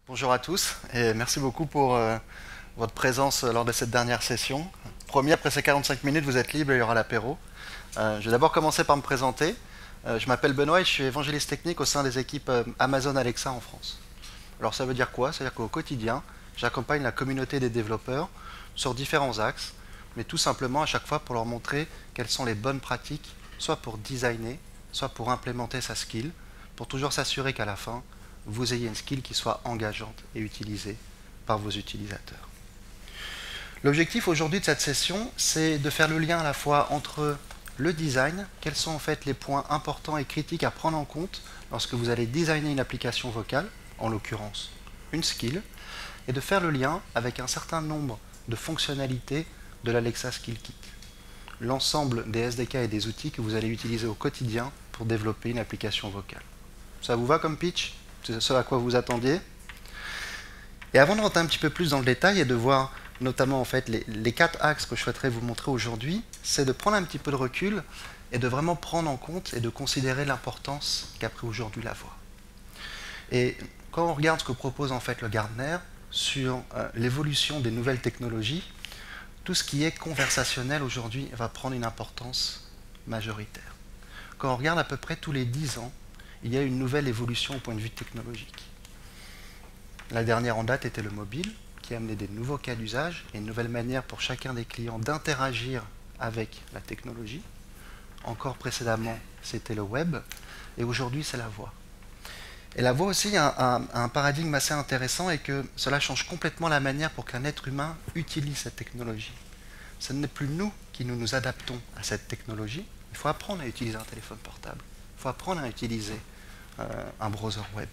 Bonjour à tous et merci beaucoup pour votre présence lors de cette dernière session. Promis, après ces 45 minutes, vous êtes libre et il y aura l'apéro. Je vais d'abord commencer par me présenter. Je m'appelle Benoît et je suis évangéliste technique au sein des équipes Amazon Alexa en France. Alors ça veut dire quoi? Ça veut dire qu'au quotidien, j'accompagne la communauté des développeurs sur différents axes, mais tout simplement à chaque fois pour leur montrer quelles sont les bonnes pratiques, soit pour designer, soit pour implémenter sa skill, pour toujours s'assurer qu'à la fin, vous ayez une skill qui soit engageante et utilisée par vos utilisateurs. L'objectif aujourd'hui de cette session, c'est de faire le lien à la fois entre le design, quels sont en fait les points importants et critiques à prendre en compte lorsque vous allez designer une application vocale, en l'occurrence une skill, et de faire le lien avec un certain nombre de fonctionnalités de l'Alexa Skill Kit, l'ensemble des SDK et des outils que vous allez utiliser au quotidien pour développer une application vocale. Ça vous va comme pitch? C'est ce à quoi vous attendiez? Et avant de rentrer un petit peu plus dans le détail et de voir notamment en fait les 4 axes que je souhaiterais vous montrer aujourd'hui, c'est de prendre un petit peu de recul et de vraiment prendre en compte et de considérer l'importance qu'a pris aujourd'hui la voix. Et quand on regarde ce que propose en fait le Gartner sur l'évolution des nouvelles technologies, tout ce qui est conversationnel aujourd'hui va prendre une importance majoritaire. Quand on regarde à peu près tous les 10 ans, il y a une nouvelle évolution au point de vue technologique. La dernière en date était le mobile, qui a amené des nouveaux cas d'usage et une nouvelle manière pour chacun des clients d'interagir avec la technologie. Encore précédemment, c'était le web, et aujourd'hui, c'est la voix. Et la voix aussi a un paradigme assez intéressant et que cela change complètement la manière pour qu'un être humain utilise cette technologie. Ce n'est plus nous qui nous adaptons à cette technologie, il faut apprendre à utiliser un téléphone portable, il faut apprendre à utiliser un browser web.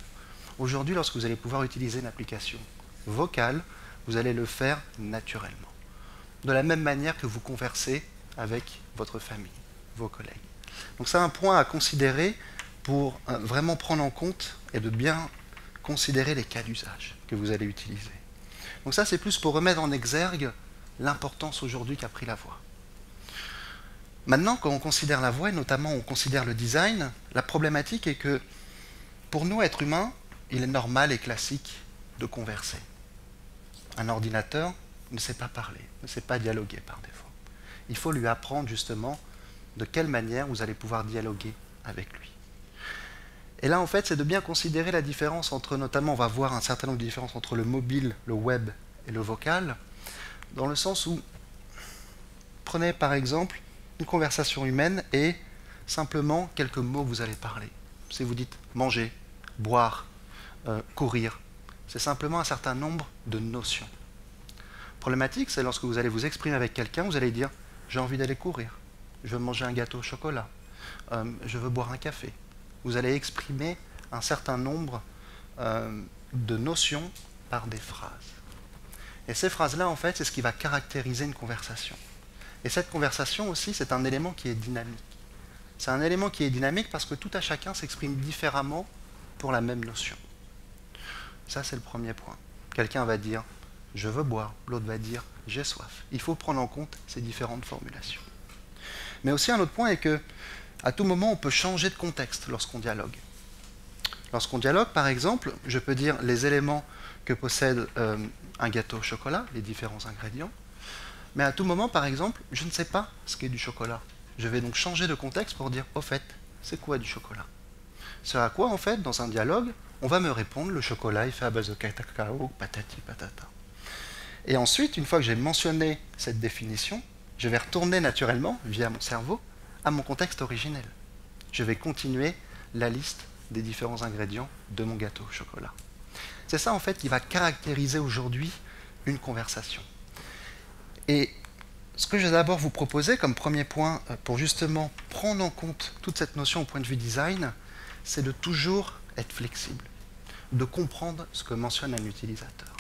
Aujourd'hui, lorsque vous allez pouvoir utiliser une application vocale, vous allez le faire naturellement. De la même manière que vous conversez avec votre famille, vos collègues. Donc c'est un point à considérer pour vraiment prendre en compte et de bien considérer les cas d'usage que vous allez utiliser. Donc ça, c'est plus pour remettre en exergue l'importance aujourd'hui qu'a pris la voix. Maintenant, quand on considère la voix, et notamment on considère le design, la problématique est que pour nous, êtres humains, il est normal et classique de converser. Un ordinateur ne sait pas parler, ne sait pas dialoguer par défaut. Il faut lui apprendre justement de quelle manière vous allez pouvoir dialoguer avec lui. Et là, en fait, c'est de bien considérer la différence entre, notamment, on va voir un certain nombre de différences entre le mobile, le web et le vocal, dans le sens où, prenez par exemple une conversation humaine et simplement quelques mots que vous allez parler. Si vous dites manger, boire, courir, c'est simplement un certain nombre de notions. Problématique, c'est lorsque vous allez vous exprimer avec quelqu'un, vous allez dire j'ai envie d'aller courir, je veux manger un gâteau au chocolat, je veux boire un café. Vous allez exprimer un certain nombre de notions par des phrases. Et ces phrases-là, en fait, c'est ce qui va caractériser une conversation. Et cette conversation aussi, c'est un élément qui est dynamique. C'est un élément qui est dynamique parce que tout à chacun s'exprime différemment pour la même notion. Ça, c'est le premier point. Quelqu'un va dire « je veux boire », l'autre va dire « j'ai soif ». Il faut prendre en compte ces différentes formulations. Mais aussi un autre point est que à tout moment, on peut changer de contexte lorsqu'on dialogue. Lorsqu'on dialogue, par exemple, je peux dire les éléments que possède un gâteau au chocolat, les différents ingrédients, mais à tout moment, par exemple, je ne sais pas ce qu'est du chocolat. Je vais donc changer de contexte pour dire, au fait, c'est quoi du chocolat? Ce à quoi, en fait, dans un dialogue, on va me répondre, le chocolat est fait à base de cacao, patati patata. Et ensuite, une fois que j'ai mentionné cette définition, je vais retourner naturellement, via mon cerveau, à mon contexte originel. Je vais continuer la liste des différents ingrédients de mon gâteau au chocolat. C'est ça, en fait, qui va caractériser aujourd'hui une conversation. Et ce que je vais d'abord vous proposer comme premier point pour justement prendre en compte toute cette notion au point de vue design, c'est de toujours être flexible, de comprendre ce que mentionne un utilisateur.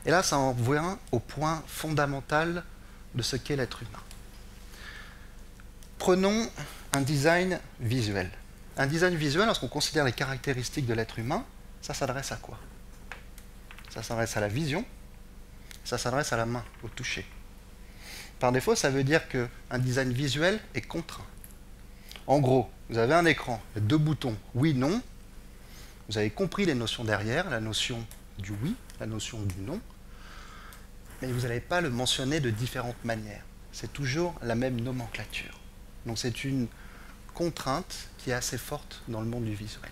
Et là, ça en revient au point fondamental de ce qu'est l'être humain. Prenons un design visuel. Un design visuel, lorsqu'on considère les caractéristiques de l'être humain, ça s'adresse à quoi? Ça s'adresse à la vision, ça s'adresse à la main, au toucher. Par défaut, ça veut dire qu'un design visuel est contraint. En gros, vous avez un écran, il y a 2 boutons, oui, non. Vous avez compris les notions derrière, la notion du oui, la notion du non, mais vous n'allez pas le mentionner de différentes manières. C'est toujours la même nomenclature. Donc c'est une contrainte qui est assez forte dans le monde du visuel.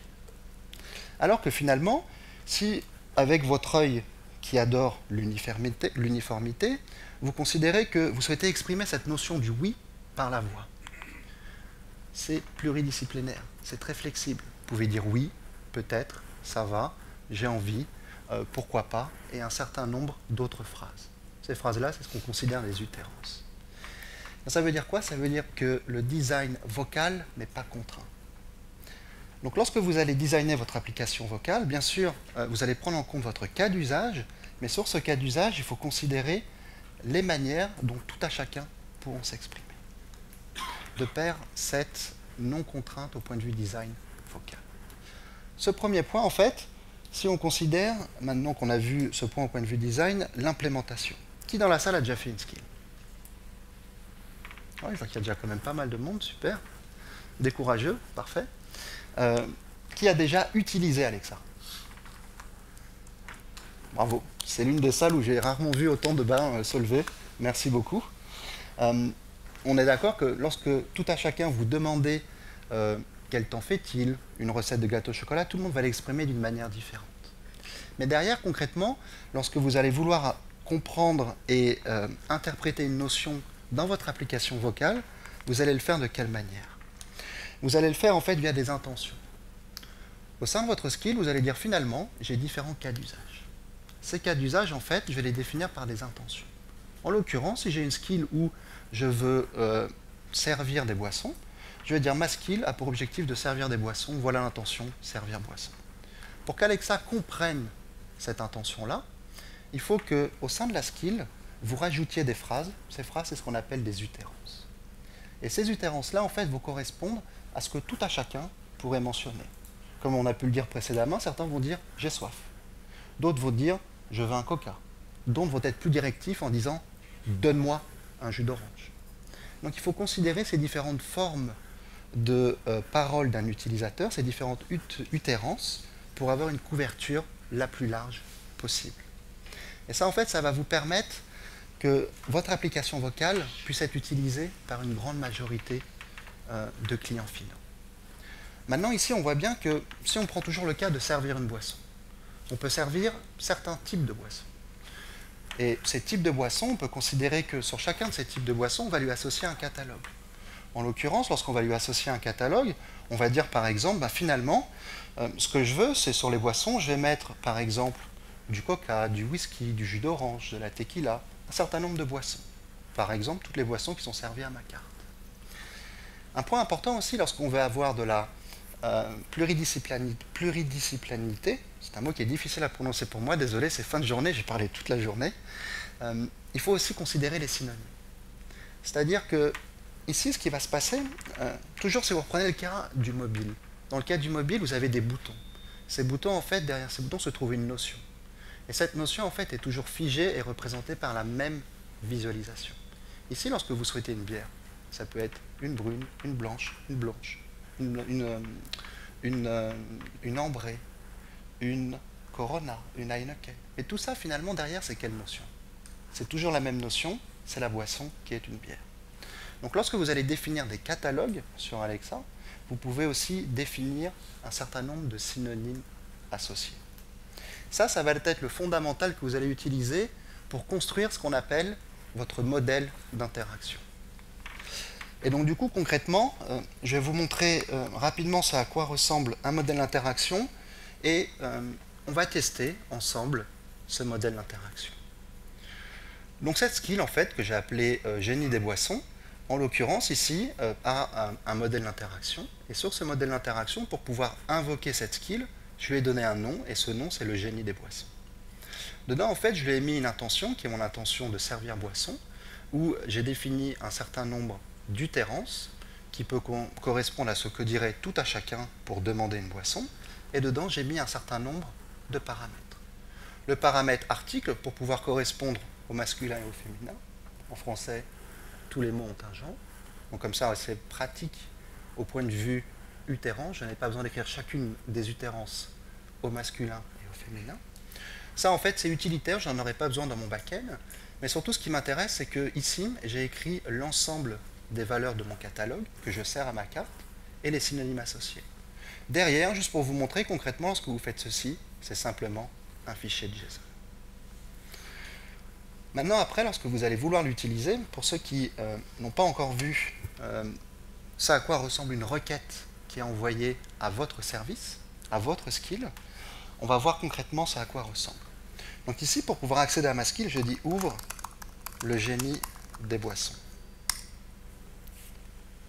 Alors que finalement, si avec votre œil qui adore l'uniformité, vous considérez que vous souhaitez exprimer cette notion du oui par la voix, c'est pluridisciplinaire, c'est très flexible. Vous pouvez dire oui, peut-être, ça va, j'ai envie, pourquoi pas, et un certain nombre d'autres phrases. Ces phrases-là, c'est ce qu'on considère les utérances. Ça veut dire quoi? Ça veut dire que le design vocal n'est pas contraint. Donc lorsque vous allez designer votre application vocale, bien sûr, vous allez prendre en compte votre cas d'usage, mais sur ce cas d'usage, il faut considérer les manières dont tout à chacun pourront s'exprimer. De pair, cette non-contrainte au point de vue design vocal. Ce premier point, en fait, si on considère, maintenant qu'on a vu ce point au point de vue design, l'implémentation. Qui dans la salle a déjà fait une skill? Je vois qu'il y a déjà quand même pas mal de monde, super. Des courageux, parfait. Qui a déjà utilisé Alexa? Bravo. C'est l'une des salles où j'ai rarement vu autant de mains se lever. Merci beaucoup. On est d'accord que lorsque tout à chacun vous demandez quel temps fait-il, une recette de gâteau au chocolat, tout le monde va l'exprimer d'une manière différente. Mais derrière, concrètement, lorsque vous allez vouloir comprendre et interpréter une notion dans votre application vocale, vous allez le faire de quelle manière? Vous allez le faire en fait via des intentions. Au sein de votre skill, vous allez dire finalement, j'ai différents cas d'usage. Ces cas d'usage, en fait, je vais les définir par des intentions. En l'occurrence, si j'ai une skill où je veux servir des boissons, je vais dire ma skill a pour objectif de servir des boissons, voilà l'intention, servir boisson. Pour qu'Alexa comprenne cette intention-là, il faut qu'au sein de la skill, vous rajoutiez des phrases. Ces phrases, c'est ce qu'on appelle des utérances. Et ces utérances-là, en fait, vont correspondre à ce que tout à chacun pourrait mentionner. Comme on a pu le dire précédemment, certains vont dire « j'ai soif ». D'autres vont dire « je veux un coca ». D'autres vont être plus directifs en disant « donne-moi un jus d'orange ». Donc il faut considérer ces différentes formes de paroles d'un utilisateur, ces différentes utérances, pour avoir une couverture la plus large possible. Et ça, en fait, ça va vous permettre que votre application vocale puisse être utilisée par une grande majorité de clients finaux. Maintenant, ici, on voit bien que si on prend toujours le cas de servir une boisson, on peut servir certains types de boissons. Et ces types de boissons, on peut considérer que sur chacun de ces types de boissons, on va lui associer un catalogue. En l'occurrence, lorsqu'on va lui associer un catalogue, on va dire par exemple, finalement, ce que je veux, c'est sur les boissons, je vais mettre par exemple du coca, du whisky, du jus d'orange, de la tequila, un certain nombre de boissons. Par exemple, toutes les boissons qui sont servies à ma carte. Un point important aussi, lorsqu'on veut avoir de la pluridisciplinarité, c'est un mot qui est difficile à prononcer pour moi, désolé, c'est fin de journée, j'ai parlé toute la journée, il faut aussi considérer les synonymes. C'est-à-dire que, ici, ce qui va se passer, toujours si vous reprenez le cas du mobile, dans le cas du mobile, vous avez des boutons. Ces boutons, en fait, derrière ces boutons se trouve une notion. Et cette notion, en fait, est toujours figée et représentée par la même visualisation. Ici, lorsque vous souhaitez une bière, ça peut être une brune, une blanche, une ambrée, une Corona, une Heineken. Et tout ça, finalement, derrière, c'est quelle notion? C'est toujours la même notion, c'est la boisson qui est une bière. Donc, lorsque vous allez définir des catalogues sur Alexa, vous pouvez aussi définir un certain nombre de synonymes associés. Ça va être le fondamental que vous allez utiliser pour construire ce qu'on appelle votre modèle d'interaction. Et donc du coup, concrètement, je vais vous montrer rapidement à quoi ressemble un modèle d'interaction et on va tester ensemble ce modèle d'interaction. Donc cette skill, en fait, que j'ai appelée génie des boissons, en l'occurrence ici, a un modèle d'interaction. Et sur ce modèle d'interaction, pour pouvoir invoquer cette skill, je lui ai donné un nom, et ce nom, c'est le génie des boissons. Dedans, en fait, je lui ai mis une intention, qui est mon intention de servir boisson, où j'ai défini un certain nombre d'utérances, qui peut correspondre à ce que dirait tout à chacun pour demander une boisson, et dedans, j'ai mis un certain nombre de paramètres. Le paramètre article, pour pouvoir correspondre au masculin et au féminin. En français, tous les mots ont un genre. Donc comme ça, c'est pratique au point de vue utérance. Je n'ai pas besoin d'écrire chacune des utérances au masculin et au féminin. Ça, en fait, c'est utilitaire, je n'en aurais pas besoin dans mon back-end. Mais surtout, ce qui m'intéresse, c'est que ici, j'ai écrit l'ensemble des valeurs de mon catalogue que je sers à ma carte et les synonymes associés. Derrière, juste pour vous montrer concrètement, lorsque vous faites ceci, c'est simplement un fichier JSON. Maintenant, après, lorsque vous allez vouloir l'utiliser, pour ceux qui n'ont pas encore vu ça à quoi ressemble une requête qui est envoyée à votre service, à votre skill, on va voir concrètement ça à quoi ressemble. Donc ici, pour pouvoir accéder à ma skill, je dis ouvre le génie des boissons.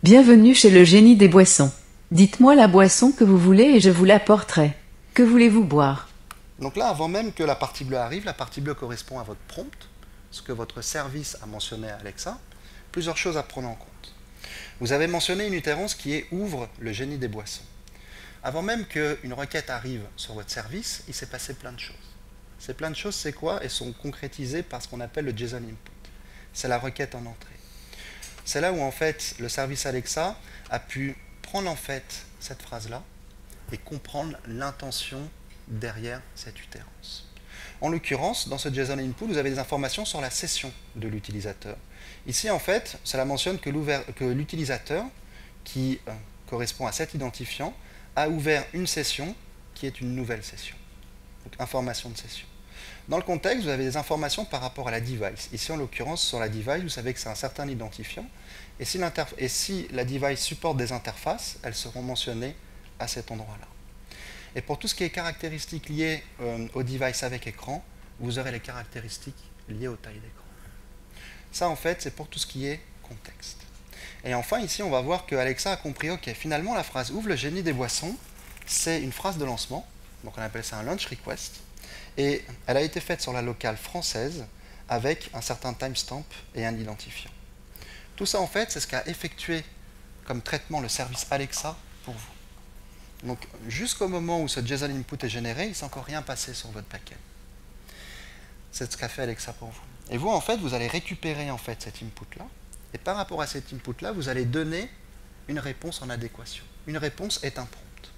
Bienvenue chez le génie des boissons. Dites-moi la boisson que vous voulez et je vous l'apporterai. Que voulez-vous boire? Donc là, avant même que la partie bleue arrive, la partie bleue correspond à votre prompt, ce que votre service a mentionné à Alexa. Plusieurs choses à prendre en compte. Vous avez mentionné une utérance qui est ouvre le génie des boissons. Avant même qu'une requête arrive sur votre service, il s'est passé plein de choses. Ces plein de choses, c'est quoi? Elles sont concrétisées par ce qu'on appelle le JSON input. C'est la requête en entrée. C'est là où en fait le service Alexa a pu prendre en fait cette phrase-là et comprendre l'intention derrière cette utérance. En l'occurrence, dans ce JSON input, vous avez des informations sur la session de l'utilisateur. Ici, en fait, cela mentionne que l'utilisateur, qui correspond à cet identifiant, a ouvert une session qui est une nouvelle session. Donc, information de session. Dans le contexte, vous avez des informations par rapport à la device. Ici, en l'occurrence, sur la device, vous savez que c'est un certain identifiant. Et si la device supporte des interfaces, elles seront mentionnées à cet endroit-là. Et pour tout ce qui est caractéristiques liées au device avec écran, vous aurez les caractéristiques liées aux tailles d'écran. Ça, en fait, c'est pour tout ce qui est contexte. Et enfin, ici, on va voir que Alexa a compris, ok, finalement, la phrase « Ouvre le génie des boissons », c'est une phrase de lancement, donc on appelle ça un launch request, et elle a été faite sur la locale française avec un certain timestamp et un identifiant. Tout ça, en fait, c'est ce qu'a effectué comme traitement le service Alexa pour vous. Donc, jusqu'au moment où ce JSON input est généré, il ne s'est encore rien passé sur votre backend. C'est ce qu'a fait Alexa pour vous. Et vous, en fait, vous allez récupérer en fait cet input-là, et par rapport à cet input-là, vous allez donner une réponse en adéquation. Une réponse est un prompt.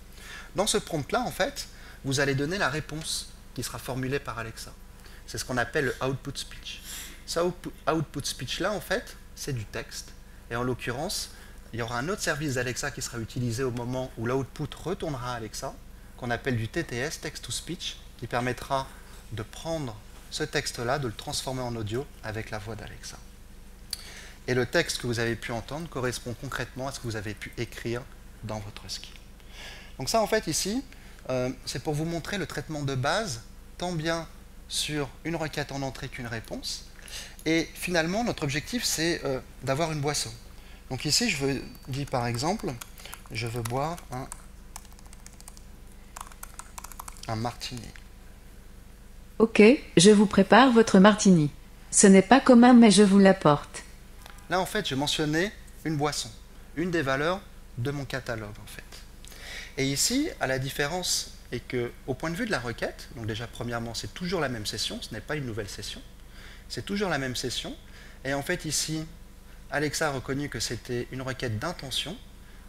Dans ce prompt-là, en fait, vous allez donner la réponse qui sera formulée par Alexa. C'est ce qu'on appelle le output speech. Ce output speech-là, en fait, c'est du texte. Et en l'occurrence, il y aura un autre service d'Alexa qui sera utilisé au moment où l'output retournera à Alexa, qu'on appelle du TTS, text-to-speech, qui permettra de prendre ce texte-là, de le transformer en audio avec la voix d'Alexa. Et le texte que vous avez pu entendre correspond concrètement à ce que vous avez pu écrire dans votre skill. Donc ça, en fait, ici, c'est pour vous montrer le traitement de base, tant bien sur une requête en entrée qu'une réponse. Et finalement, notre objectif, c'est d'avoir une boisson. Donc ici, je dis par exemple, je veux boire un martini. Ok, je vous prépare votre martini. Ce n'est pas commun, mais je vous l'apporte. Là, en fait, j'ai mentionné une boisson, une des valeurs de mon catalogue, en fait. Et ici, à la différence est que, au point de vue de la requête, donc déjà, premièrement, c'est toujours la même session, ce n'est pas une nouvelle session, c'est toujours la même session, et en fait, ici, Alexa a reconnu que c'était une requête d'intention,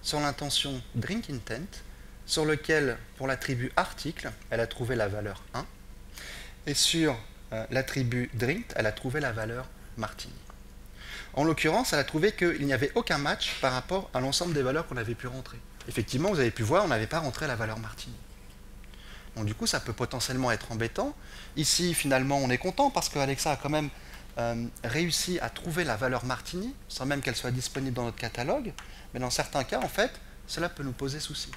sur l'intention drink intent, sur lequel, pour l'attribut article, elle a trouvé la valeur 1, et sur l'attribut drink, elle a trouvé la valeur martini. En l'occurrence, elle a trouvé qu'il n'y avait aucun match par rapport à l'ensemble des valeurs qu'on avait pu rentrer. Effectivement, vous avez pu voir, on n'avait pas rentré la valeur martini. Donc du coup, ça peut potentiellement être embêtant. Ici, finalement, on est content parce que Alexa a quand même réussi à trouver la valeur martini, sans même qu'elle soit disponible dans notre catalogue. Mais dans certains cas, en fait, cela peut nous poser souci.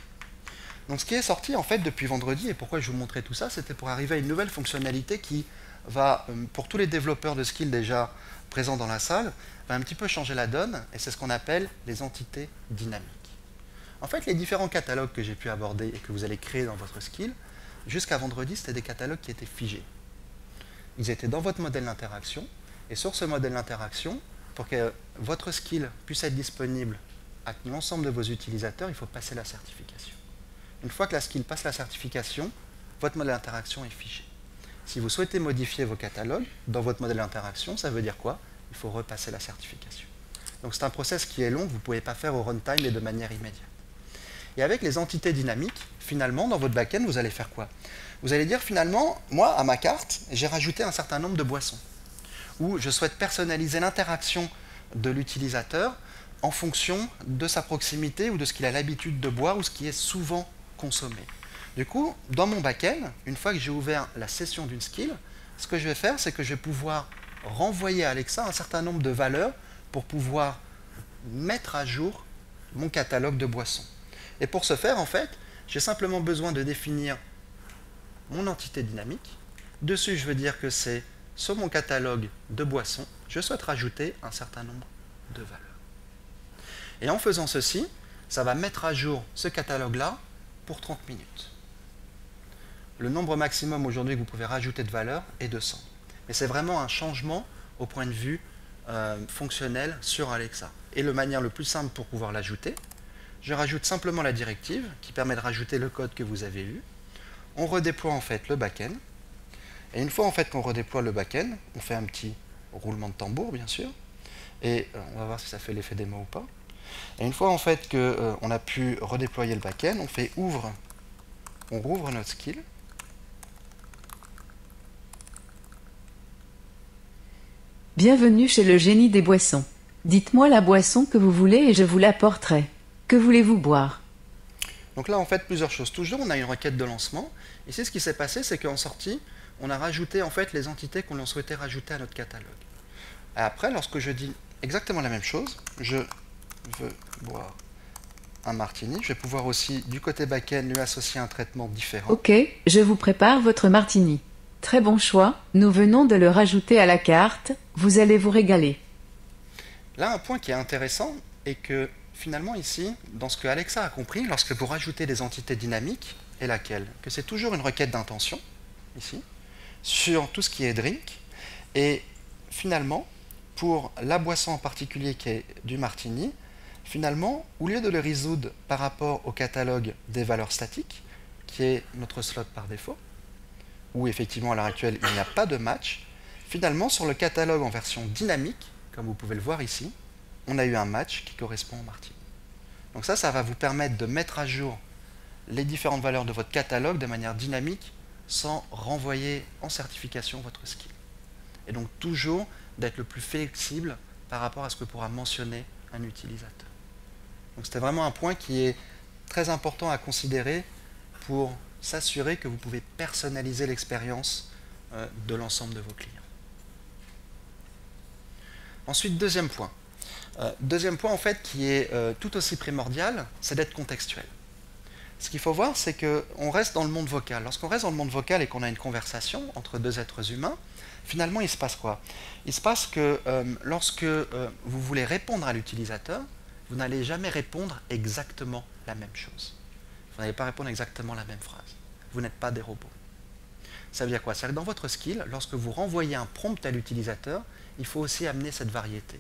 Donc ce qui est sorti, en fait, depuis vendredi, et pourquoi je vous montrais tout ça, c'était pour arriver à une nouvelle fonctionnalité qui va, pour tous les développeurs de skills déjà présents dans la salle, va un petit peu changer la donne, et c'est ce qu'on appelle les entités dynamiques. En fait, les différents catalogues que j'ai pu aborder et que vous allez créer dans votre skill, jusqu'à vendredi, c'était des catalogues qui étaient figés. Ils étaient dans votre modèle d'interaction, et sur ce modèle d'interaction, pour que votre skill puisse être disponible à l'ensemble de vos utilisateurs, il faut passer la certification. Une fois que la skill passe la certification, votre modèle d'interaction est figé. Si vous souhaitez modifier vos catalogues dans votre modèle d'interaction, ça veut dire quoi? Il faut repasser la certification. Donc c'est un process qui est long, que vous ne pouvez pas faire au runtime et de manière immédiate. Et avec les entités dynamiques, finalement, dans votre back-end, vous allez faire quoi? Vous allez dire finalement, moi, à ma carte, j'ai rajouté un certain nombre de boissons. Ou je souhaite personnaliser l'interaction de l'utilisateur en fonction de sa proximité ou de ce qu'il a l'habitude de boire ou ce qui est souvent consommé. Du coup, dans mon back-end, une fois que j'ai ouvert la session d'une skill, ce que je vais faire, c'est que je vais pouvoir renvoyer à Alexa un certain nombre de valeurs pour pouvoir mettre à jour mon catalogue de boissons. Et pour ce faire, en fait, j'ai simplement besoin de définir mon entité dynamique. Dessus, je veux dire que c'est sur mon catalogue de boissons, je souhaite rajouter un certain nombre de valeurs. Et en faisant ceci, ça va mettre à jour ce catalogue-là pour 30 minutes. Le nombre maximum aujourd'hui que vous pouvez rajouter de valeurs est de 100. Mais c'est vraiment un changement au point de vue fonctionnel sur Alexa. Et la manière le plus simple pour pouvoir l'ajouter, je rajoute simplement la directive qui permet de rajouter le code que vous avez eu. On redéploie en fait le back-end. Et une fois en fait qu'on redéploie le back-end, on fait un petit roulement de tambour bien sûr. Et on va voir si ça fait l'effet démo ou pas. Et une fois en fait qu'on a pu redéployer le back-end, on fait on rouvre notre skill. Bienvenue chez le génie des boissons. Dites-moi la boisson que vous voulez et je vous l'apporterai. Que voulez-vous boire? Donc là, en fait, plusieurs choses. Toujours, on a une requête de lancement. Ici, ce qui s'est passé, c'est qu'en sortie, on a rajouté en fait les entités qu'on souhaitait rajouter à notre catalogue. Et après, lorsque je dis exactement la même chose, je veux boire un martini, je vais pouvoir aussi, du côté back-end, lui associer un traitement différent. Ok, je vous prépare votre martini. Très bon choix, nous venons de le rajouter à la carte, vous allez vous régaler. Là, un point qui est intéressant est que finalement ici, dans ce que Alexa a compris, lorsque vous rajoutez des entités dynamiques, est laquelle? Que c'est toujours une requête d'intention, ici, sur tout ce qui est drink, et finalement, pour la boisson en particulier qui est du martini, finalement, au lieu de le résoudre par rapport au catalogue des valeurs statiques, qui est notre slot par défaut, où effectivement à l'heure actuelle il n'y a pas de match, finalement sur le catalogue en version dynamique, comme vous pouvez le voir ici, on a eu un match qui correspond au martini. Donc ça va vous permettre de mettre à jour les différentes valeurs de votre catalogue de manière dynamique sans renvoyer en certification votre skill. Et donc toujours d'être le plus flexible par rapport à ce que pourra mentionner un utilisateur. Donc c'était vraiment un point qui est très important à considérer pour s'assurer que vous pouvez personnaliser l'expérience de l'ensemble de vos clients. Ensuite, deuxième point. Deuxième point en fait qui est tout aussi primordial, c'est d'être contextuel. Ce qu'il faut voir, c'est qu'on reste dans le monde vocal. Lorsqu'on reste dans le monde vocal et qu'on a une conversation entre deux êtres humains, finalement il se passe quoi? Il se passe que lorsque vous voulez répondre à l'utilisateur, vous n'allez jamais répondre exactement la même chose. Vous n'allez pas répondre exactement la même phrase. Vous n'êtes pas des robots. Ça veut dire quoi? C'est que dans votre skill, lorsque vous renvoyez un prompt à l'utilisateur, il faut aussi amener cette variété.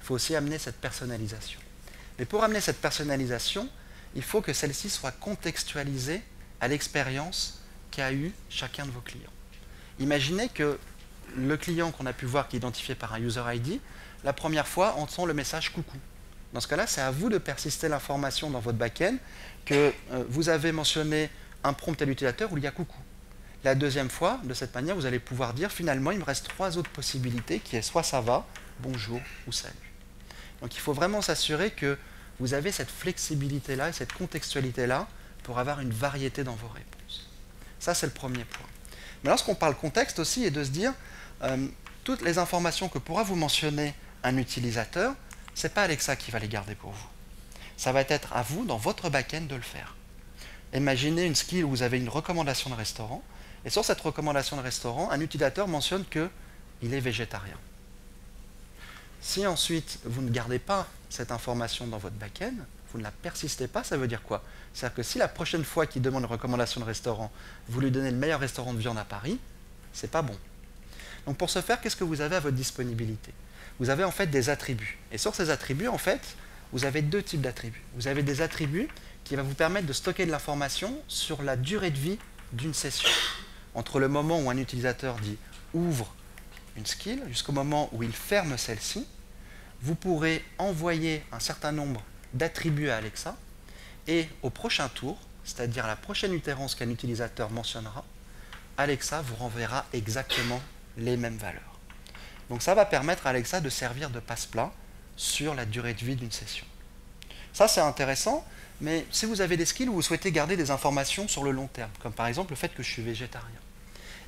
Il faut aussi amener cette personnalisation. Mais pour amener cette personnalisation, il faut que celle-ci soit contextualisée à l'expérience qu'a eu chacun de vos clients. Imaginez que le client qu'on a pu voir qui est identifié par un user ID, la première fois entend le message coucou. Dans ce cas-là, c'est à vous de persister l'information dans votre back-end que vous avez mentionné un prompt à l'utilisateur où il y a coucou. La deuxième fois, de cette manière, vous allez pouvoir dire finalement, il me reste 3 autres possibilités qui est soit ça va, bonjour ou salut. Donc il faut vraiment s'assurer que vous avez cette flexibilité-là et cette contextualité-là pour avoir une variété dans vos réponses. Ça, c'est le premier point. Mais lorsqu'on parle contexte aussi, est de se dire toutes les informations que pourra vous mentionner un utilisateur, ce n'est pas Alexa qui va les garder pour vous. Ça va être à vous, dans votre back-end, de le faire. Imaginez une skill où vous avez une recommandation de restaurant, et sur cette recommandation de restaurant, un utilisateur mentionne qu'il est végétarien. Si ensuite vous ne gardez pas cette information dans votre back-end, vous ne la persistez pas, ça veut dire quoi? C'est-à-dire que si la prochaine fois qu'il demande une recommandation de restaurant, vous lui donnez le meilleur restaurant de viande à Paris, c'est pas bon. Donc pour ce faire, qu'est-ce que vous avez à votre disponibilité? Vous avez en fait des attributs. Et sur ces attributs, en fait, vous avez 2 types d'attributs. Vous avez des attributs qui vont vous permettre de stocker de l'information sur la durée de vie d'une session. Entre le moment où un utilisateur dit « ouvre » une skill, jusqu'au moment où il ferme celle-ci, vous pourrez envoyer un certain nombre d'attributs à Alexa et au prochain tour, c'est-à-dire la prochaine itération qu'un utilisateur mentionnera, Alexa vous renverra exactement les mêmes valeurs. Donc ça va permettre à Alexa de servir de passe-plat sur la durée de vie d'une session. Ça c'est intéressant, mais si vous avez des skills où vous souhaitez garder des informations sur le long terme, comme par exemple le fait que je suis végétarien,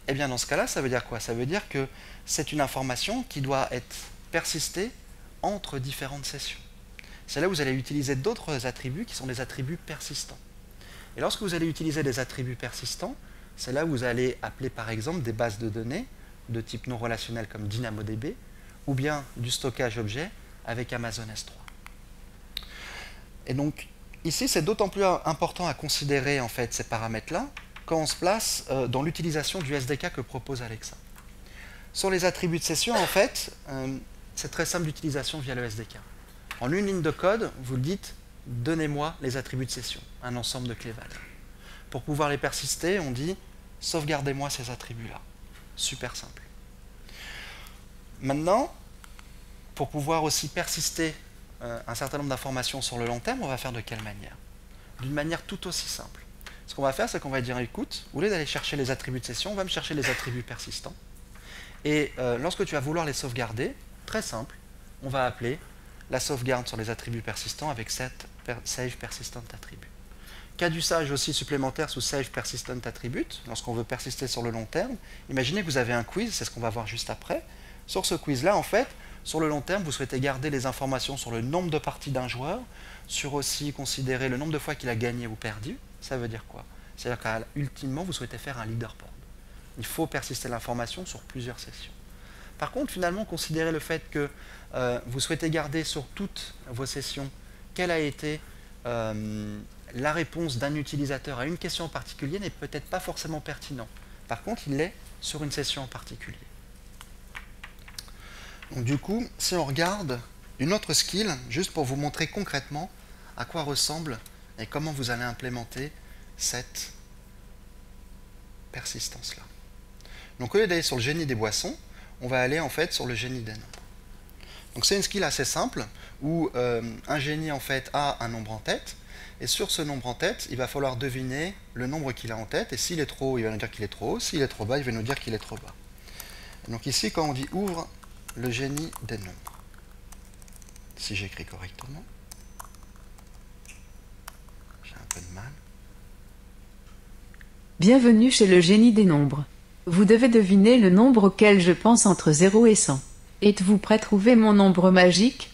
eh bien dans ce cas-là, ça veut dire quoi? Ça veut dire que c'est une information qui doit être persistée entre différentes sessions. C'est là où vous allez utiliser d'autres attributs qui sont des attributs persistants. Et lorsque vous allez utiliser des attributs persistants, c'est là où vous allez appeler par exemple des bases de données de type non relationnel comme DynamoDB, ou bien du stockage objet avec Amazon S3. Et donc ici, c'est d'autant plus important à considérer en fait ces paramètres-là quand on se place dans l'utilisation du SDK que propose Alexa. Sur les attributs de session, en fait, c'est très simple d'utilisation via le SDK. En une ligne de code, vous le dites, donnez-moi les attributs de session, un ensemble de clés-valeurs. Pour pouvoir les persister, on dit, sauvegardez-moi ces attributs-là. Super simple. Maintenant, pour pouvoir aussi persister un certain nombre d'informations sur le long terme, on va faire de quelle manière? D'une manière tout aussi simple. Ce qu'on va faire, c'est qu'on va dire, écoute, au lieu d'aller chercher les attributs de session, on va me chercher les attributs persistants. Et lorsque tu vas vouloir les sauvegarder, très simple, on va appeler la sauvegarde sur les attributs persistants avec set save persistent attribute. Cas d'usage aussi supplémentaire sous save persistent attribute, lorsqu'on veut persister sur le long terme. Imaginez que vous avez un quiz, c'est ce qu'on va voir juste après. Sur ce quiz-là, en fait, sur le long terme, vous souhaitez garder les informations sur le nombre de parties d'un joueur, sur aussi considérer le nombre de fois qu'il a gagné ou perdu. Ça veut dire quoi? C'est-à-dire qu'ultimement, vous souhaitez faire un leaderboard. Il faut persister l'information sur plusieurs sessions. Par contre, finalement, considérez le fait que vous souhaitez garder sur toutes vos sessions quelle a été la réponse d'un utilisateur à une question en particulier n'est peut-être pas forcément pertinent. Par contre, il l'est sur une session en particulier. Donc du coup, si on regarde une autre skill, juste pour vous montrer concrètement à quoi ressemble et comment vous allez implémenter cette persistance-là. Donc au lieu d'aller sur le génie des boissons, on va aller en fait sur le génie des nombres. Donc c'est une skill assez simple où un génie en fait a un nombre en tête et sur ce nombre en tête, il va falloir deviner le nombre qu'il a en tête et s'il est trop haut, il va nous dire qu'il est trop haut, s'il est trop bas, il va nous dire qu'il est trop bas. Donc ici, quand on dit ouvre le génie des nombres, si j'écris correctement, j'ai un peu de mal. Bienvenue chez le génie des nombres. Vous devez deviner le nombre auquel je pense entre 0 et 100. Êtes-vous prêt à trouver mon nombre magique?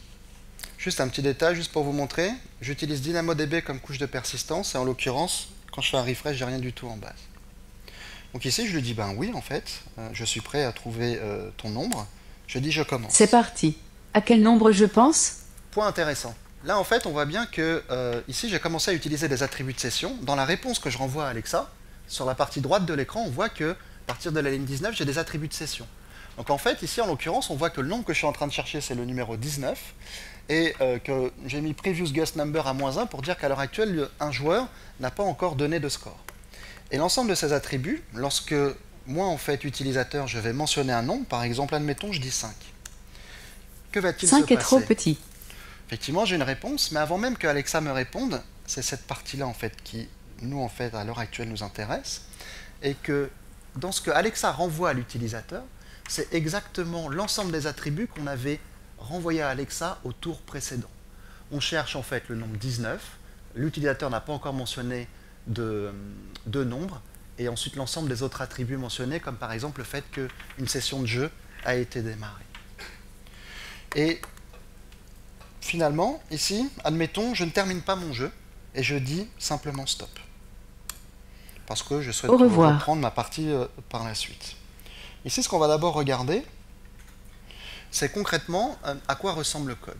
Juste un petit détail, juste pour vous montrer, j'utilise DynamoDB comme couche de persistance et en l'occurrence, quand je fais un refresh, j'ai rien du tout en base. Donc ici, je lui dis, ben oui, en fait, je suis prêt à trouver ton nombre. Je dis, je commence. C'est parti. À quel nombre je pense? Point intéressant. Là, en fait, on voit bien que ici, j'ai commencé à utiliser des attributs de session. Dans la réponse que je renvoie à Alexa, sur la partie droite de l'écran, on voit que à partir de la ligne 19, j'ai des attributs de session. Donc en fait, ici, en l'occurrence, on voit que le nombre que je suis en train de chercher, c'est le numéro 19, et que j'ai mis previous guest number à -1 pour dire qu'à l'heure actuelle, un joueur n'a pas encore donné de score. Et l'ensemble de ces attributs, lorsque moi, en fait, utilisateur, je vais mentionner un nombre, par exemple, admettons, je dis 5. Que va-t-il se passer? 5 est trop petit. Effectivement, j'ai une réponse, mais avant même que Alexa me réponde, c'est cette partie-là, en fait, qui, nous, en fait, à l'heure actuelle, nous intéresse, et que dans ce que Alexa renvoie à l'utilisateur, c'est exactement l'ensemble des attributs qu'on avait renvoyés à Alexa au tour précédent. On cherche en fait le nombre 19, l'utilisateur n'a pas encore mentionné de nombre, et ensuite l'ensemble des autres attributs mentionnés, comme par exemple le fait qu'une session de jeu a été démarrée. Et finalement, ici, admettons, je ne termine pas mon jeu, et je dis simplement stop. Parce que je souhaite reprendre ma partie par la suite. Ici, ce qu'on va d'abord regarder, c'est concrètement à quoi ressemble le code.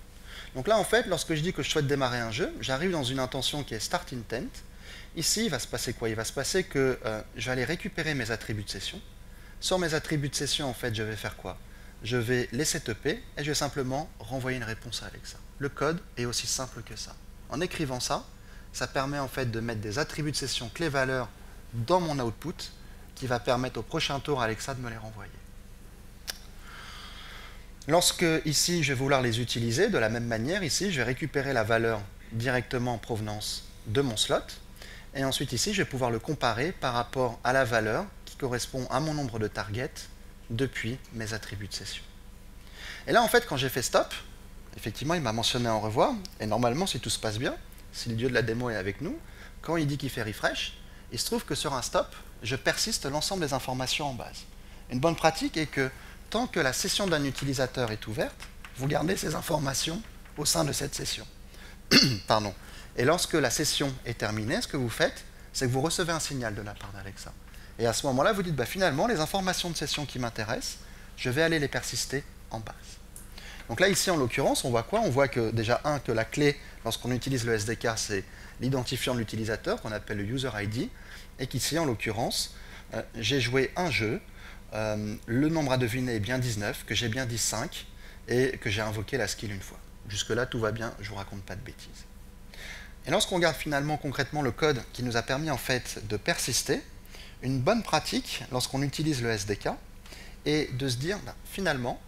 Donc là, en fait, lorsque je dis que je souhaite démarrer un jeu, j'arrive dans une intention qui est start intent. Ici, il va se passer quoi? Il va se passer que je vais aller récupérer mes attributs de session. Sur mes attributs de session, en fait, je vais faire quoi? Je vais les setuper et je vais simplement renvoyer une réponse à Alexa. Le code est aussi simple que ça. En écrivant ça, ça permet en fait de mettre des attributs de session clé-valeur dans mon output qui va permettre au prochain tour à Alexa de me les renvoyer. Lorsque ici je vais vouloir les utiliser, de la même manière ici je vais récupérer la valeur directement en provenance de mon slot Et ensuite ici, je vais pouvoir le comparer par rapport à la valeur qui correspond à mon nombre de targets depuis mes attributs de session. Et là, en fait, quand j'ai fait stop, effectivement, il m'a mentionné au revoir. Et normalement, si tout se passe bien, si le dieu de la démo est avec nous, quand il dit qu'il fait refresh, il se trouve que sur un stop, je persiste l'ensemble des informations en base. Une bonne pratique est que tant que la session d'un utilisateur est ouverte, vous gardez ces informations au sein de cette session. Pardon. Et lorsque la session est terminée, ce que vous faites, c'est que vous recevez un signal de la part d'Alexa. Et à ce moment-là, vous dites, bah, finalement, les informations de session qui m'intéressent, je vais aller les persister en base. Donc là, ici, en l'occurrence, on voit quoi? On voit que déjà, que la clé, lorsqu'on utilise le SDK, c'est l'identifiant de l'utilisateur, qu'on appelle le user ID, et qu'ici, en l'occurrence, j'ai joué un jeu, le nombre à deviner est bien 19, que j'ai bien dit 5, et que j'ai invoqué la skill une fois. Jusque-là, tout va bien, je ne vous raconte pas de bêtises. Et lorsqu'on regarde finalement concrètement le code qui nous a permis en fait de persister, une bonne pratique lorsqu'on utilise le SDK est de se dire, finalement,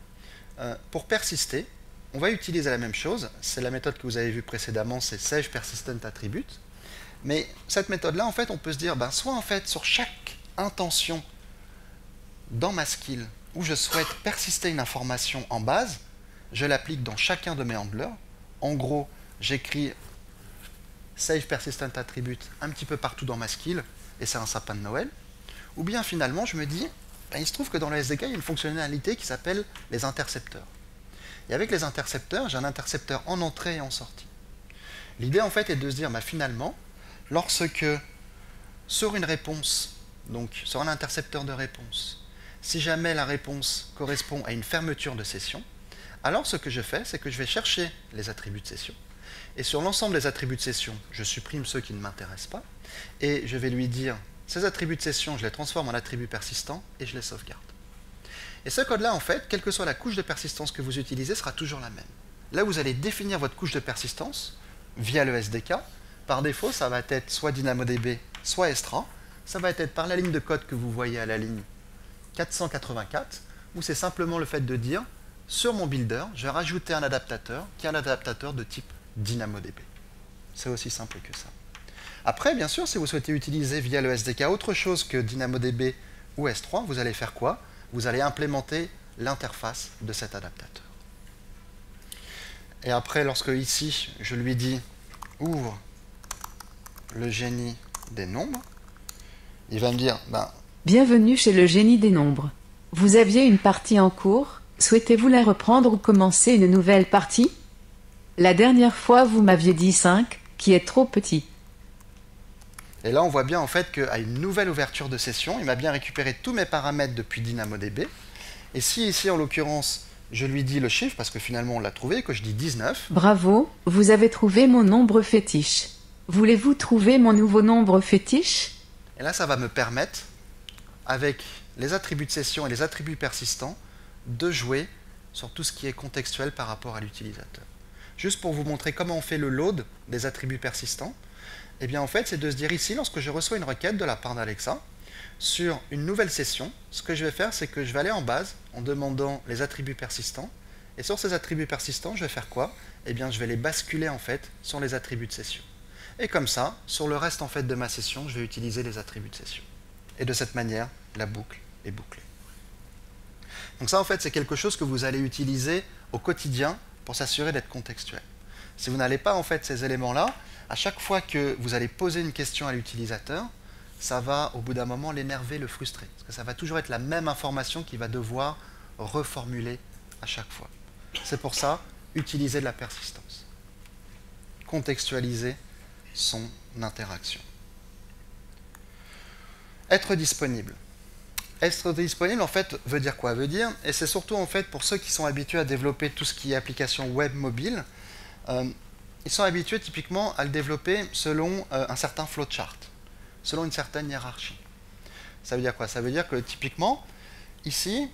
pour persister, on va utiliser la même chose. C'est la méthode que vous avez vue précédemment, c'est Save Persistent Attribute. Mais cette méthode-là, en fait, on peut se dire, soit en fait sur chaque intention dans ma skill où je souhaite persister une information en base, je l'applique dans chacun de mes handlers. En gros, j'écris Save Persistent Attribute un petit peu partout dans ma skill, et c'est un sapin de Noël. Ou bien finalement, je me dis, il se trouve que dans le SDK, il y a une fonctionnalité qui s'appelle les intercepteurs. Et avec les intercepteurs, j'ai un intercepteur en entrée et en sortie. L'idée, en fait, est de se dire, finalement, lorsque sur une réponse, donc sur un intercepteur de réponse, si jamais la réponse correspond à une fermeture de session, alors ce que je fais, c'est que je vais chercher les attributs de session. Et sur l'ensemble des attributs de session, je supprime ceux qui ne m'intéressent pas. Et je vais lui dire, ces attributs de session, je les transforme en attributs persistants et je les sauvegarde. Et ce code-là, en fait, quelle que soit la couche de persistance que vous utilisez, sera toujours la même. Là, vous allez définir votre couche de persistance via le SDK. Par défaut, ça va être soit DynamoDB, soit Estra. Ça va être par la ligne de code que vous voyez à la ligne 484, où c'est simplement le fait de dire, sur mon builder, je vais rajouter un adaptateur qui est un adaptateur de type DynamoDB. C'est aussi simple que ça. Après, bien sûr, si vous souhaitez utiliser via le SDK autre chose que DynamoDB ou S3, vous allez faire quoi? Vous allez implémenter l'interface de cet adaptateur. Et après, lorsque ici, je lui dis ouvre le génie des nombres, il va me dire bienvenue chez le génie des nombres. Vous aviez une partie en cours, souhaitez-vous la reprendre ou commencer une nouvelle partie? La dernière fois, vous m'aviez dit 5, qui est trop petit. Et là, on voit bien en fait qu'à une nouvelle ouverture de session, il m'a bien récupéré tous mes paramètres depuis DynamoDB. Et si ici, en l'occurrence, je lui dis le chiffre, parce que finalement on l'a trouvé, que je dis 19. Bravo, vous avez trouvé mon nombre fétiche. Voulez-vous trouver mon nouveau nombre fétiche? Et là, ça va me permettre, avec les attributs de session et les attributs persistants, de jouer sur tout ce qui est contextuel par rapport à l'utilisateur. Juste pour vous montrer comment on fait le load des attributs persistants, eh bien en fait, c'est de se dire ici, lorsque je reçois une requête de la part d'Alexa, sur une nouvelle session, ce que je vais faire, c'est que je vais aller en base en demandant les attributs persistants. Et sur ces attributs persistants, je vais faire quoi? Eh bien, je vais les basculer en fait sur les attributs de session. Et comme ça, sur le reste en fait de ma session, je vais utiliser les attributs de session. Et de cette manière, la boucle est bouclée. Donc ça, en fait, c'est quelque chose que vous allez utiliser au quotidien pour s'assurer d'être contextuel. Si vous n'allez pas en fait ces éléments-là, à chaque fois que vous allez poser une question à l'utilisateur, ça va au bout d'un moment l'énerver, le frustrer. Parce que ça va toujours être la même information qu'il va devoir reformuler à chaque fois. C'est pour ça, utiliser de la persistance. Contextualiser son interaction. Être disponible. Être disponible, en fait, veut dire quoi? Veut dire, et c'est surtout en fait pour ceux qui sont habitués à développer tout ce qui est application web mobile, ils sont habitués typiquement à le développer selon un certain flowchart, selon une certaine hiérarchie. Ça veut dire quoi? Ça veut dire que typiquement, ici,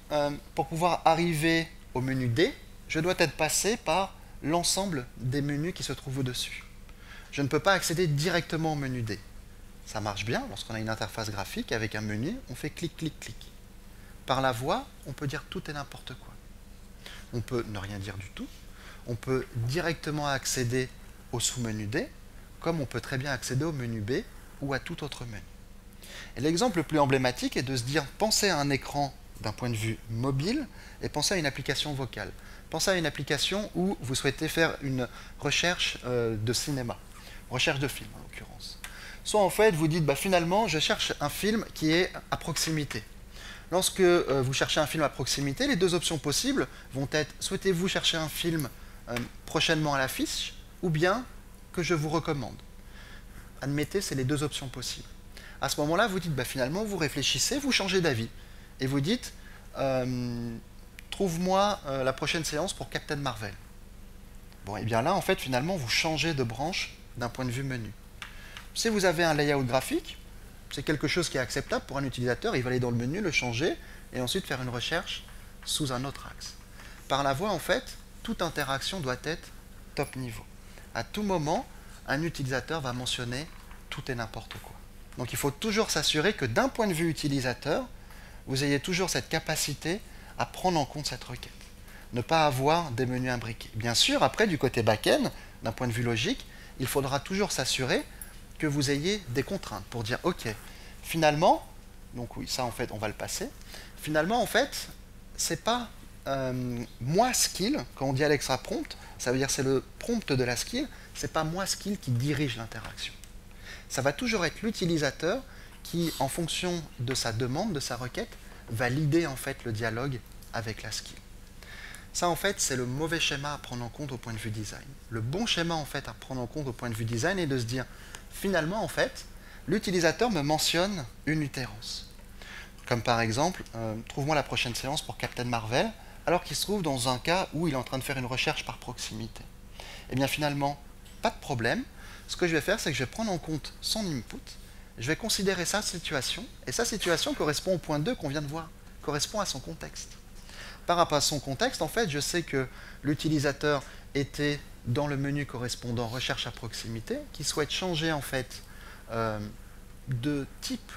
pour pouvoir arriver au menu D, je dois être passé par l'ensemble des menus qui se trouvent au-dessus. Je ne peux pas accéder directement au menu D. Ça marche bien lorsqu'on a une interface graphique avec un menu, on fait clic, clic, clic. Par la voix, on peut dire tout et n'importe quoi. On peut ne rien dire du tout. On peut directement accéder au sous-menu D, comme on peut très bien accéder au menu B ou à tout autre menu. Et l'exemple le plus emblématique est de se dire, pensez à un écran d'un point de vue mobile et pensez à une application vocale. Pensez à une application où vous souhaitez faire une recherche de cinéma, recherche de film en l'occurrence. Soit en fait vous dites, finalement je cherche un film qui est à proximité. Lorsque vous cherchez un film à proximité, les deux options possibles vont être, souhaitez-vous chercher un film prochainement à l'affiche, ou bien que je vous recommande. Admettez, c'est les deux options possibles. À ce moment-là, vous dites, finalement, vous réfléchissez, vous changez d'avis. Et vous dites, trouve-moi la prochaine séance pour Captain Marvel. Bon, et bien là, en fait, finalement, vous changez de branche d'un point de vue menu. Si vous avez un layout graphique, c'est quelque chose qui est acceptable pour un utilisateur, il va aller dans le menu, le changer, et ensuite faire une recherche sous un autre axe. Par la voix, en fait, toute interaction doit être top niveau. À tout moment, un utilisateur va mentionner tout et n'importe quoi. Donc il faut toujours s'assurer que d'un point de vue utilisateur, vous ayez toujours cette capacité à prendre en compte cette requête. Ne pas avoir des menus imbriqués. Bien sûr, après, du côté back-end, d'un point de vue logique, il faudra toujours s'assurer que vous ayez des contraintes pour dire, ok, finalement, donc oui, ça en fait, on va le passer, finalement, en fait, c'est pas moi skill, quand on dit Alexa prompt, ça veut dire c'est le prompt de la skill, c'est pas moi skill qui dirige l'interaction. Ça va toujours être l'utilisateur qui, en fonction de sa demande, de sa requête, va leader en fait le dialogue avec la skill. Ça en fait, c'est le mauvais schéma à prendre en compte au point de vue design. Le bon schéma en fait à prendre en compte au point de vue design est de se dire, finalement en fait, l'utilisateur me mentionne une utérance. Comme par exemple, trouve-moi la prochaine séance pour Captain Marvel, alors qu'il se trouve dans un cas où il est en train de faire une recherche par proximité. Et bien finalement, pas de problème. Ce que je vais faire, c'est que je vais prendre en compte son input, je vais considérer sa situation, et sa situation correspond au point 2 qu'on vient de voir, correspond à son contexte. Par rapport à son contexte, en fait, je sais que l'utilisateur était dans le menu correspondant recherche à proximité, qui souhaite changer en fait de type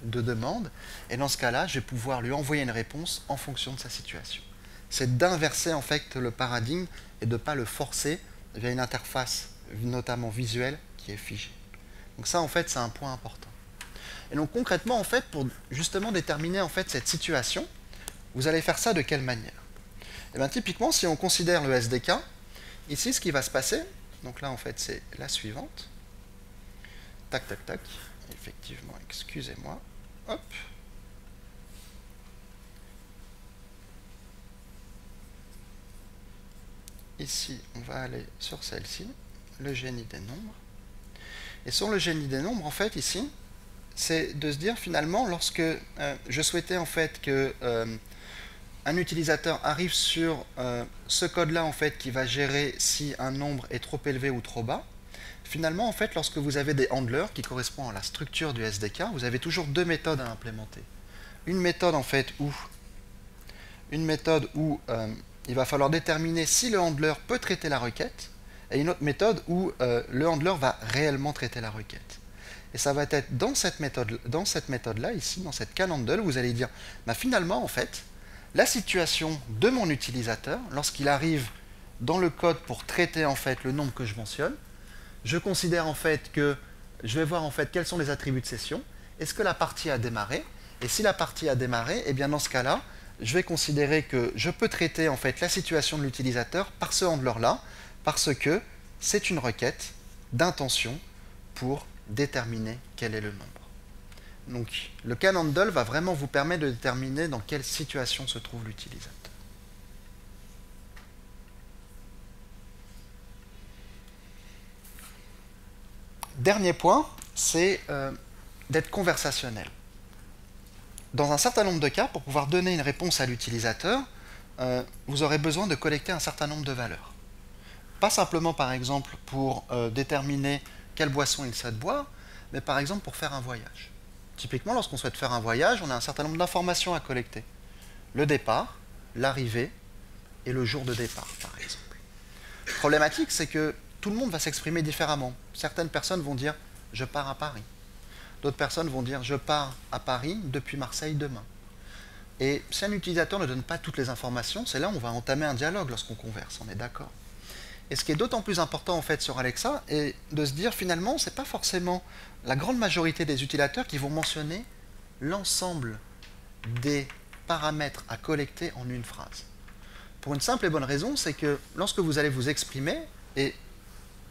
de demande, et dans ce cas-là, je vais pouvoir lui envoyer une réponse en fonction de sa situation. C'est d'inverser en fait le paradigme et de ne pas le forcer via une interface notamment visuelle qui est figée. Donc ça en fait c'est un point important. Et donc concrètement en fait pour justement déterminer en fait cette situation, vous allez faire ça de quelle manière? Et bien typiquement si on considère le SDK, ici ce qui va se passer, donc là en fait c'est la suivante. Tac tac tac, effectivement, excusez-moi. Hop. Ici, on va aller sur celle-ci, le génie des nombres. Et sur le génie des nombres, en fait, ici, c'est de se dire finalement, lorsque je souhaitais en fait que un utilisateur arrive sur ce code-là, en fait, qui va gérer si un nombre est trop élevé ou trop bas, finalement, en fait, lorsque vous avez des handlers qui correspondent à la structure du SDK, vous avez toujours deux méthodes à implémenter. Une méthode, en fait, où il va falloir déterminer si le handler peut traiter la requête, et une autre méthode où le handler va réellement traiter la requête. Et ça va être dans cette méthode-là, ici, dans cette canhandle, vous allez dire, finalement, en fait, la situation de mon utilisateur, lorsqu'il arrive dans le code pour traiter en fait le nombre que je mentionne, je considère en fait que je vais voir en fait quels sont les attributs de session, est-ce que la partie a démarré, et si la partie a démarré, et bien dans ce cas-là, je vais considérer que je peux traiter en fait la situation de l'utilisateur par ce handler-là, parce que c'est une requête d'intention pour déterminer quel est le nombre. Donc le canhandle va vraiment vous permettre de déterminer dans quelle situation se trouve l'utilisateur. Dernier point, c'est d'être conversationnel. Dans un certain nombre de cas, pour pouvoir donner une réponse à l'utilisateur, vous aurez besoin de collecter un certain nombre de valeurs. Pas simplement, par exemple, pour déterminer quelle boisson il souhaite boire, mais par exemple pour faire un voyage. Typiquement, lorsqu'on souhaite faire un voyage, on a un certain nombre d'informations à collecter. Le départ, l'arrivée et le jour de départ, par exemple. Problématique, c'est que tout le monde va s'exprimer différemment. Certaines personnes vont dire « je pars à Paris ». D'autres personnes vont dire « je pars à Paris depuis Marseille demain ». Et si un utilisateur ne donne pas toutes les informations, c'est là où on va entamer un dialogue lorsqu'on converse, on est d'accord. Et ce qui est d'autant plus important en fait sur Alexa est de se dire finalement, c'est pas forcément la grande majorité des utilisateurs qui vont mentionner l'ensemble des paramètres à collecter en une phrase. Pour une simple et bonne raison, c'est que lorsque vous allez vous exprimer, et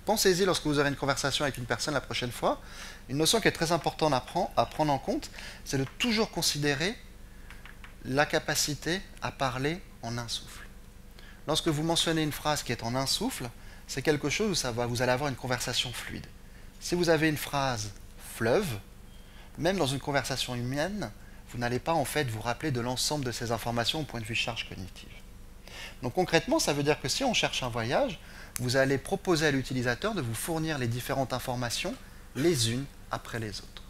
pensez-y lorsque vous aurez une conversation avec une personne la prochaine fois, une notion qui est très importante à prendre en compte, c'est de toujours considérer la capacité à parler en un souffle. Lorsque vous mentionnez une phrase qui est en un souffle, c'est quelque chose où vous allez avoir une conversation fluide. Si vous avez une phrase fleuve, même dans une conversation humaine, vous n'allez pas en fait vous rappeler de l'ensemble de ces informations au point de vue charge cognitive. Donc concrètement, ça veut dire que si on cherche un voyage, vous allez proposer à l'utilisateur de vous fournir les différentes informations les unes après les autres.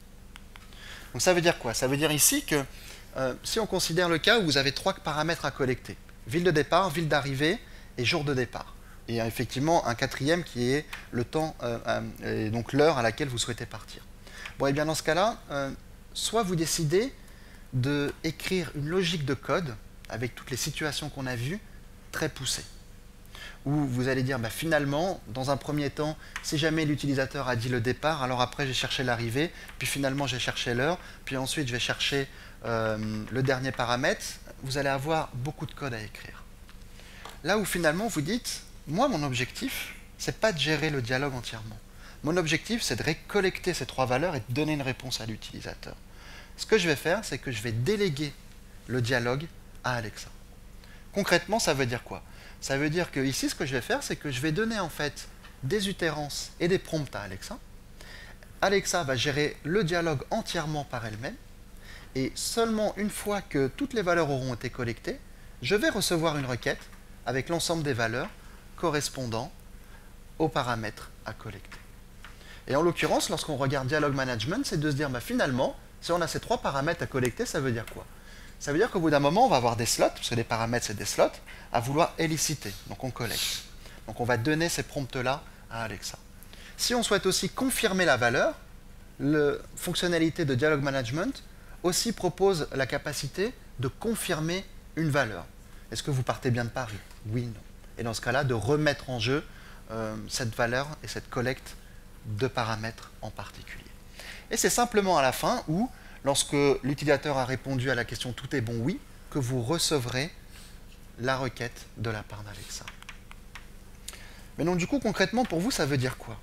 Donc ça veut dire quoi? Ça veut dire ici que si on considère le cas où vous avez 3 paramètres à collecter, ville de départ, ville d'arrivée et jour de départ. Et il y a effectivement un quatrième qui est le temps, et donc l'heure à laquelle vous souhaitez partir. Bon, et bien dans ce cas-là, soit vous décidez d'écrire une logique de code avec toutes les situations qu'on a vues, très poussée. Où vous allez dire, bah, finalement, dans un premier temps, si jamais l'utilisateur a dit le départ, alors après j'ai cherché l'arrivée, puis finalement j'ai cherché l'heure, puis ensuite je vais chercher le dernier paramètre, vous allez avoir beaucoup de code à écrire. Là où finalement vous dites, moi mon objectif, c'est pas de gérer le dialogue entièrement. Mon objectif, c'est de récollecter ces 3 valeurs et de donner une réponse à l'utilisateur. Ce que je vais faire, c'est que je vais déléguer le dialogue à Alexa. Concrètement, ça veut dire quoi? Ça veut dire que ici, ce que je vais faire, c'est que je vais donner en fait des utérances et des prompts à Alexa. Alexa va gérer le dialogue entièrement par elle-même. Et seulement une fois que toutes les valeurs auront été collectées, je vais recevoir une requête avec l'ensemble des valeurs correspondant aux paramètres à collecter. Et en l'occurrence, lorsqu'on regarde Dialog Management, c'est de se dire, bah, finalement, si on a ces 3 paramètres à collecter, ça veut dire quoi? Ça veut dire qu'au bout d'un moment, on va avoir des slots, parce que les paramètres, c'est des slots, à vouloir éliciter. Donc on collecte. Donc on va donner ces prompts-là à Alexa. Si on souhaite aussi confirmer la valeur, la fonctionnalité de Dialog Management aussi propose la capacité de confirmer une valeur. Est-ce que vous partez bien de Paris? Oui, non. Et dans ce cas-là, de remettre en jeu cette valeur et cette collecte de paramètres en particulier. Et c'est simplement à la fin où, lorsque l'utilisateur a répondu à la question tout est bon, oui, que vous recevrez la requête de la part d'Alexa. Mais donc du coup, concrètement, pour vous, ça veut dire quoi?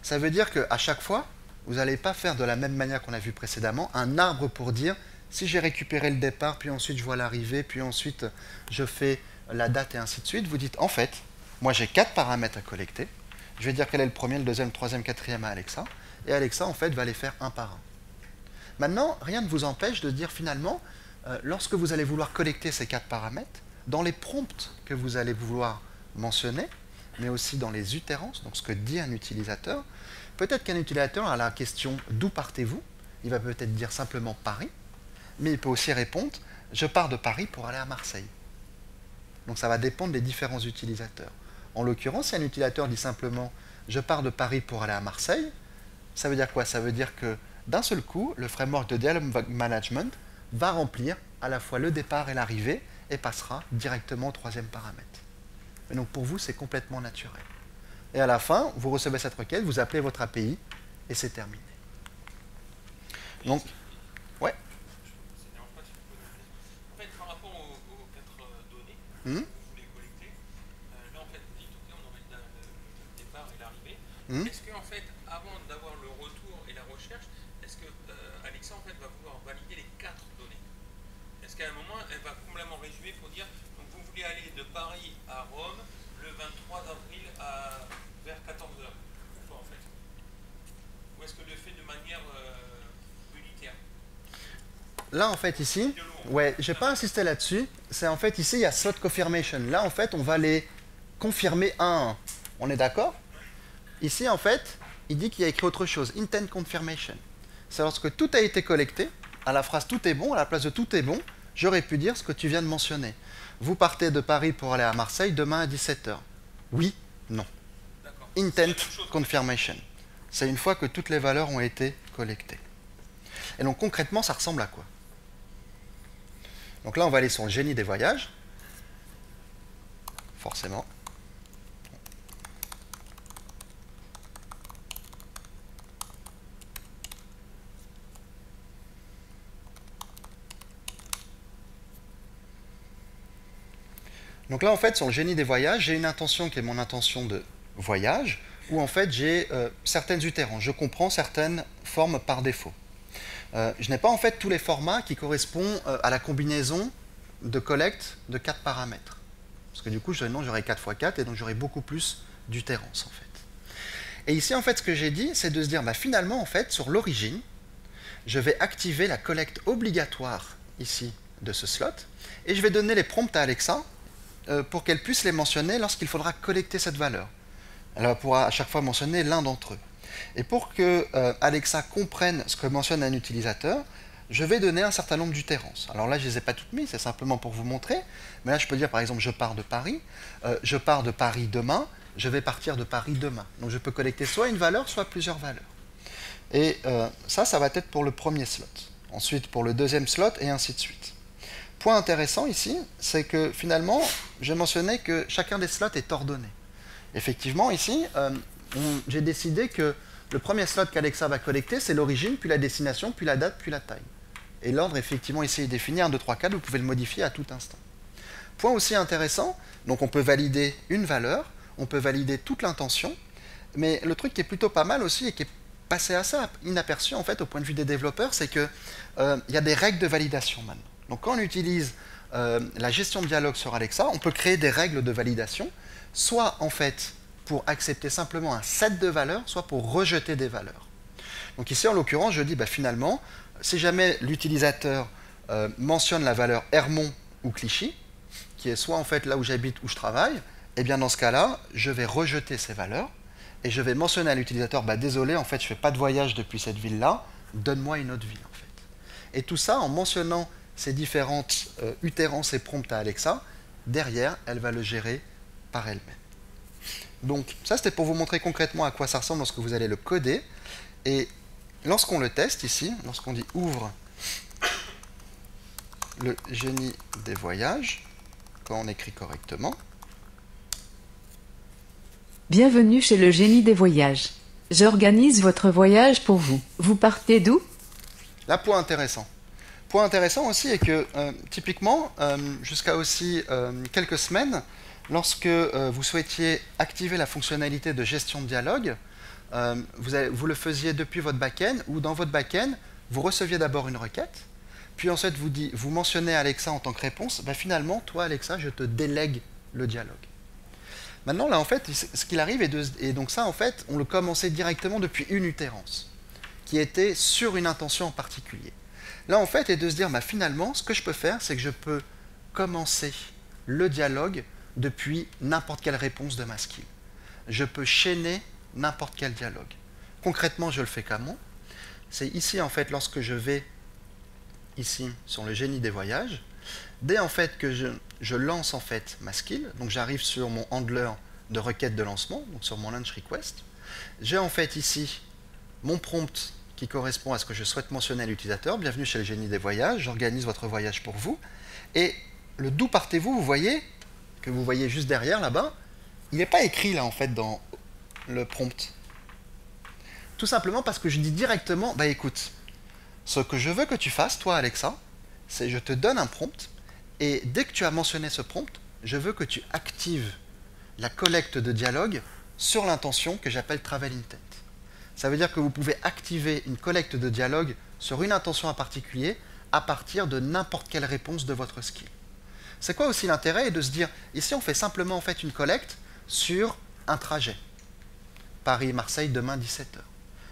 Ça veut dire qu'à chaque fois, vous n'allez pas faire de la même manière qu'on a vu précédemment, un arbre pour dire, si j'ai récupéré le départ, puis ensuite je vois l'arrivée, puis ensuite je fais la date et ainsi de suite. Vous dites, en fait, moi j'ai 4 paramètres à collecter. Je vais dire quel est le premier, le deuxième, le troisième, quatrième à Alexa. Et Alexa, en fait, va les faire un par un. Maintenant, rien ne vous empêche de dire finalement, lorsque vous allez vouloir collecter ces 4 paramètres, dans les prompts que vous allez vouloir mentionner, mais aussi dans les utérances, donc ce que dit un utilisateur, peut-être qu'un utilisateur a la question « D'où partez-vous » Il va peut-être dire simplement « Paris », mais il peut aussi répondre « Je pars de Paris pour aller à Marseille ». Donc ça va dépendre des différents utilisateurs. En l'occurrence, si un utilisateur dit simplement « Je pars de Paris pour aller à Marseille », ça veut dire quoi? Ça veut dire que d'un seul coup, le framework de Dialog Management va remplir à la fois le départ et l'arrivée et passera directement au 3e paramètre. Et donc pour vous, c'est complètement naturel. Et à la fin, vous recevez cette requête, vous appelez votre API et c'est terminé. Donc, ouais. En fait, par rapport aux 4 données que vous voulez collecter, là en fait, vous dites ok, on aurait le départ et l'arrivée. Est-ce que en fait, avant d'avoir le retour et la recherche, est-ce que Alexa en fait va vouloir valider les 4 données? Est-ce qu'à un moment, elle va complètement résumer pour dire donc vous voulez aller de Paris à Rome le 23 avril vers 14 h ou pas en fait? Ou est-ce que le fait de manière unitaire? Là, en fait, ici, ouais, je n'ai pas insisté là-dessus. C'est en fait, ici, il y a slot confirmation. Là, en fait, on va les confirmer un à un. On est d'accord? Ici, en fait, il dit qu'il y a écrit autre chose. Intent confirmation. C'est lorsque tout a été collecté, à la phrase tout est bon, à la place de tout est bon, j'aurais pu dire ce que tu viens de mentionner. Vous partez de Paris pour aller à Marseille demain à 17 h. Oui, non. Intent confirmation. C'est une fois que toutes les valeurs ont été collectées. Et donc concrètement, ça ressemble à quoi? Donc là, on va aller sur le génie des voyages. Forcément. Donc là, en fait, sur le génie des voyages, j'ai une intention qui est mon intention de voyage, où en fait j'ai certaines utérances. Je comprends certaines formes par défaut. Je n'ai pas en fait tous les formats qui correspondent à la combinaison de collecte de 4 paramètres. Parce que du coup, j'aurai 4 x 4 et donc j'aurai beaucoup plus d'utérances en fait. Et ici, en fait, ce que j'ai dit, c'est de se dire, bah, finalement, en fait, sur l'origine, je vais activer la collecte obligatoire ici de ce slot et je vais donner les prompts à Alexa pour qu'elle puisse les mentionner lorsqu'il faudra collecter cette valeur. Elle pourra à chaque fois mentionner l'un d'entre eux. Et pour que Alexa comprenne ce que mentionne un utilisateur, je vais donner un certain nombre d'utérances. Alors là, je ne les ai pas toutes mises, c'est simplement pour vous montrer. Mais là, je peux dire, par exemple, je pars de Paris demain, je vais partir de Paris demain. Donc je peux collecter soit une valeur, soit plusieurs valeurs. Et ça va être pour le premier slot. Ensuite, pour le deuxième slot, et ainsi de suite. Point intéressant ici, c'est que finalement, j'ai mentionné que chacun des slots est ordonné. Effectivement, ici, j'ai décidé que le premier slot qu'Alexa va collecter, c'est l'origine, puis la destination, puis la date, puis la taille. Et l'ordre, effectivement, ici est défini, 1, 2, 3, 4, vous pouvez le modifier à tout instant. Point aussi intéressant, donc on peut valider une valeur, on peut valider toute l'intention, mais le truc qui est plutôt pas mal aussi, et qui est passé assez inaperçu, en fait, au point de vue des développeurs, c'est qu'il y a des règles de validation maintenant. Donc quand on utilise la gestion de dialogue sur Alexa, on peut créer des règles de validation, soit en fait pour accepter simplement un set de valeurs, soit pour rejeter des valeurs. Donc ici, en l'occurrence, je dis bah, finalement, si jamais l'utilisateur mentionne la valeur Hermont ou Clichy, qui est soit en fait là où j'habite, où je travaille, et bien dans ce cas-là, je vais rejeter ces valeurs et je vais mentionner à l'utilisateur bah, désolé, en fait, je ne fais pas de voyage depuis cette ville-là, donne-moi une autre ville en fait. Et tout ça en mentionnant ces différentes utérances et prompts à Alexa, derrière, elle va le gérer par elle-même. Donc ça, c'était pour vous montrer concrètement à quoi ça ressemble lorsque vous allez le coder. Et lorsqu'on le teste ici, lorsqu'on dit ouvre le génie des voyages, quand on écrit correctement. Bienvenue chez le génie des voyages. J'organise votre voyage pour vous. Vous partez d'où? Là, point intéressant. Point intéressant aussi est que, typiquement, jusqu'à aussi quelques semaines, lorsque vous souhaitiez activer la fonctionnalité de gestion de dialogue, vous le faisiez depuis votre back-end, ou dans votre back-end, vous receviez d'abord une requête, puis ensuite vous mentionnez à Alexa en tant que réponse, bah, finalement, toi Alexa, je te délègue le dialogue. Maintenant, là, en fait, ce qu'il arrive, et donc ça, en fait, on le commençait directement depuis une utérance, qui était sur une intention en particulier. Là, en fait, est de se dire, bah, finalement, ce que je peux faire, c'est que je peux commencer le dialogue depuis n'importe quelle réponse de ma skill. Je peux chaîner n'importe quel dialogue. Concrètement, je le fais comment? C'est ici, en fait, lorsque je vais ici sur le génie des voyages, dès en fait que je lance en fait ma skill, donc j'arrive sur mon handler de requête de lancement, donc sur mon launch request, j'ai en fait ici mon prompt qui correspond à ce que je souhaite mentionner à l'utilisateur. Bienvenue chez le génie des voyages, j'organise votre voyage pour vous. Et le d'où partez-vous, vous voyez, que vous voyez juste derrière là-bas, il n'est pas écrit là en fait dans le prompt. Tout simplement parce que je dis directement, bah écoute, ce que je veux que tu fasses, toi Alexa, c'est je te donne un prompt, et dès que tu as mentionné ce prompt, je veux que tu actives la collecte de dialogue sur l'intention que j'appelle Travel Intent. Ça veut dire que vous pouvez activer une collecte de dialogue sur une intention en particulier à partir de n'importe quelle réponse de votre skill. C'est quoi aussi l'intérêt de se dire, ici on fait simplement en fait une collecte sur un trajet. Paris-Marseille demain 17h.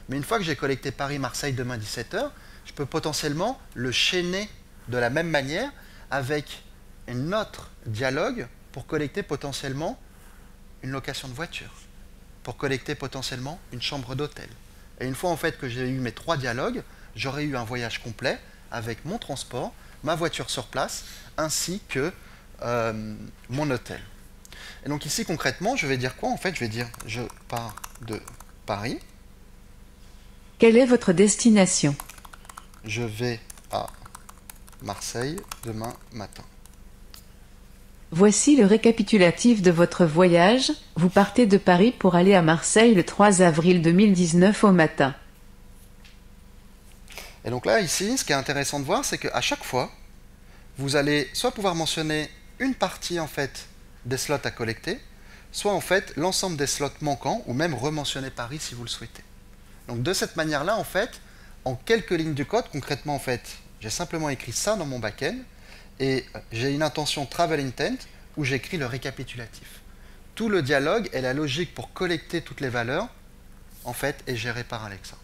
Mais une fois que j'ai collecté Paris-Marseille demain 17h, je peux potentiellement le chaîner de la même manière avec un autre dialogue pour collecter potentiellement une location de voiture, pour collecter potentiellement une chambre d'hôtel. Et une fois en fait que j'ai eu mes 3 dialogues, j'aurai eu un voyage complet avec mon transport, ma voiture sur place, ainsi que mon hôtel. Et donc ici concrètement, je vais dire quoi? En fait, je vais dire je pars de Paris. Quelle est votre destination? Je vais à Marseille demain matin. Voici le récapitulatif de votre voyage. Vous partez de Paris pour aller à Marseille le 3 avril 2019 au matin. Et donc là, ici, ce qui est intéressant de voir, c'est qu'à chaque fois, vous allez soit pouvoir mentionner une partie en fait des slots à collecter, soit en fait l'ensemble des slots manquants, ou même rementionner Paris si vous le souhaitez. Donc de cette manière-là, en fait, en quelques lignes de code, concrètement, en fait, j'ai simplement écrit ça dans mon backend, et j'ai une intention travel intent, où j'écris le récapitulatif. Tout le dialogue et la logique pour collecter toutes les valeurs, en fait, est géré par Alexa.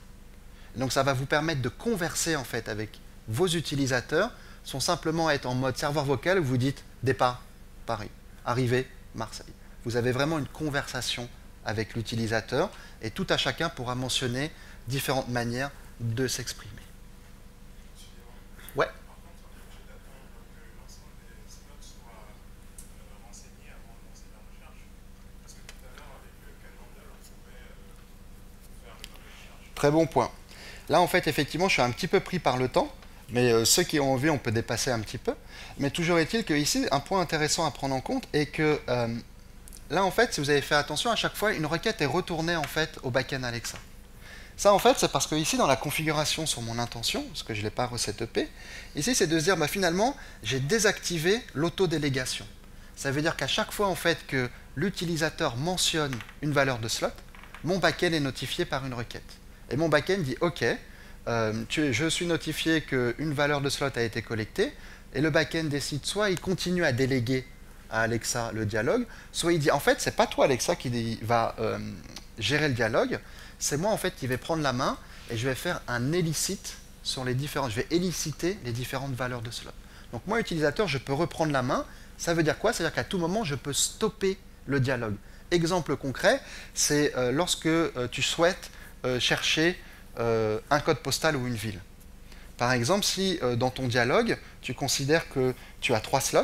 Donc ça va vous permettre de converser, en fait, avec vos utilisateurs, sans simplement être en mode serveur vocal, où vous dites départ, Paris, arrivée, Marseille. Vous avez vraiment une conversation avec l'utilisateur, et tout à chacun pourra mentionner différentes manières de s'exprimer. Ouais. Très bon point. Là, en fait, effectivement, je suis un petit peu pris par le temps, mais ceux qui ont envie, on peut dépasser un petit peu. Mais toujours est-il qu'ici, un point intéressant à prendre en compte est que là, en fait, si vous avez fait attention, à chaque fois, une requête est retournée en fait au backend Alexa. Ça, en fait, c'est parce que ici, dans la configuration sur mon intention, parce que je ne l'ai pas resetupé, ici, c'est de se dire, bah, finalement, j'ai désactivé l'autodélégation. Ça veut dire qu'à chaque fois, en fait, que l'utilisateur mentionne une valeur de slot, mon backend est notifié par une requête. Et mon backend dit, OK, je suis notifié qu'une valeur de slot a été collectée, et le backend décide soit il continue à déléguer à Alexa le dialogue, soit il dit, en fait, c'est pas toi, Alexa, qui va gérer le dialogue, c'est moi, en fait, qui vais prendre la main, et je vais faire un élicite sur les différents, je vais éliciter les différentes valeurs de slot. Donc moi, utilisateur, je peux reprendre la main. Ça veut dire quoi? C'est-à-dire qu'à tout moment, je peux stopper le dialogue. Exemple concret, c'est lorsque tu souhaites chercher un code postal ou une ville. Par exemple, si dans ton dialogue, tu considères que tu as 3 slots,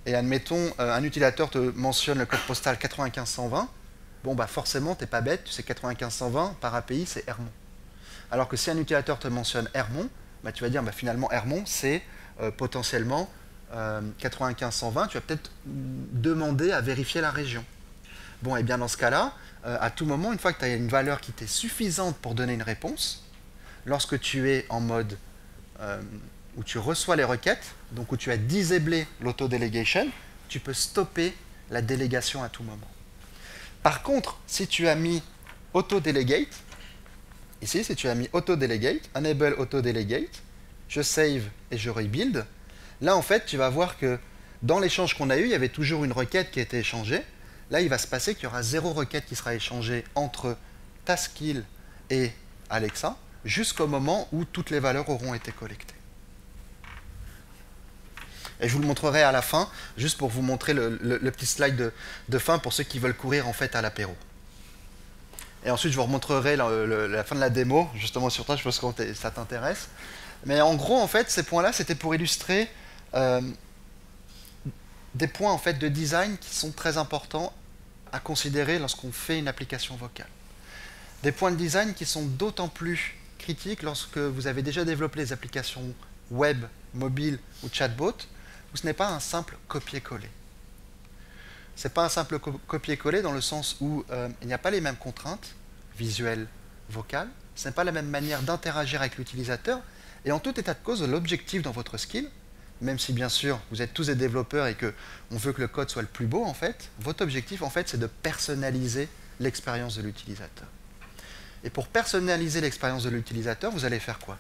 et admettons, un utilisateur te mentionne le code postal 95120, bon, bah forcément, tu n'es pas bête, tu sais 95120 par API, c'est Hermont. Alors que si un utilisateur te mentionne Hermont, bah, tu vas dire, bah, finalement, Hermont, c'est potentiellement 95120, tu vas peut-être demander à vérifier la région. Bon, et bien dans ce cas-là, à tout moment, une fois que tu as une valeur qui t'est suffisante pour donner une réponse, lorsque tu es en mode où tu reçois les requêtes, donc où tu as disablé l'auto-delegation, tu peux stopper la délégation à tout moment. Par contre, si tu as mis auto-delegate, ici, si tu as mis auto-delegate, enable auto-delegate, je save et je rebuild, là, en fait, tu vas voir que dans l'échange qu'on a eu, il y avait toujours une requête qui a été échangée. Là, il va se passer qu'il y aura 0 requête qui sera échangée entre ta skill et Alexa, jusqu'au moment où toutes les valeurs auront été collectées. Et je vous le montrerai à la fin, juste pour vous montrer le petit slide de fin pour ceux qui veulent courir en fait à l'apéro. Et ensuite, je vous remontrerai la fin de la démo, justement sur toi, je pense que ça t'intéresse. Mais en gros, en fait, ces points-là, c'était pour illustrer des points en fait, de design qui sont très importants à considérer lorsqu'on fait une application vocale. Des points de design qui sont d'autant plus critiques lorsque vous avez déjà développé les applications web, mobile ou chatbot, où ce n'est pas un simple copier-coller. Ce n'est pas un simple copier-coller dans le sens où il n'y a pas les mêmes contraintes visuelles, vocales, ce n'est pas la même manière d'interagir avec l'utilisateur, et en tout état de cause, l'objectif dans votre skill, même si bien sûr vous êtes tous des développeurs et qu'on veut que le code soit le plus beau, en fait, votre objectif en fait c'est de personnaliser l'expérience de l'utilisateur. Et pour personnaliser l'expérience de l'utilisateur, vous allez faire quoi?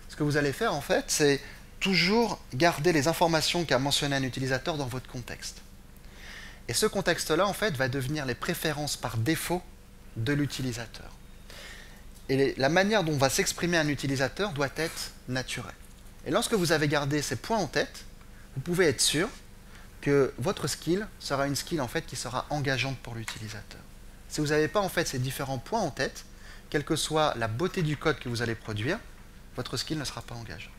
Ce que vous allez faire en fait, c'est toujours garder les informations qu'a mentionné un utilisateur dans votre contexte. Et ce contexte-là, en fait, va devenir les préférences par défaut de l'utilisateur. Et la manière dont va s'exprimer un utilisateur doit être naturelle. Et lorsque vous avez gardé ces points en tête, vous pouvez être sûr que votre skill sera une skill en fait qui sera engageante pour l'utilisateur. Si vous n'avez pas en fait ces différents points en tête, quelle que soit la beauté du code que vous allez produire, votre skill ne sera pas engageante.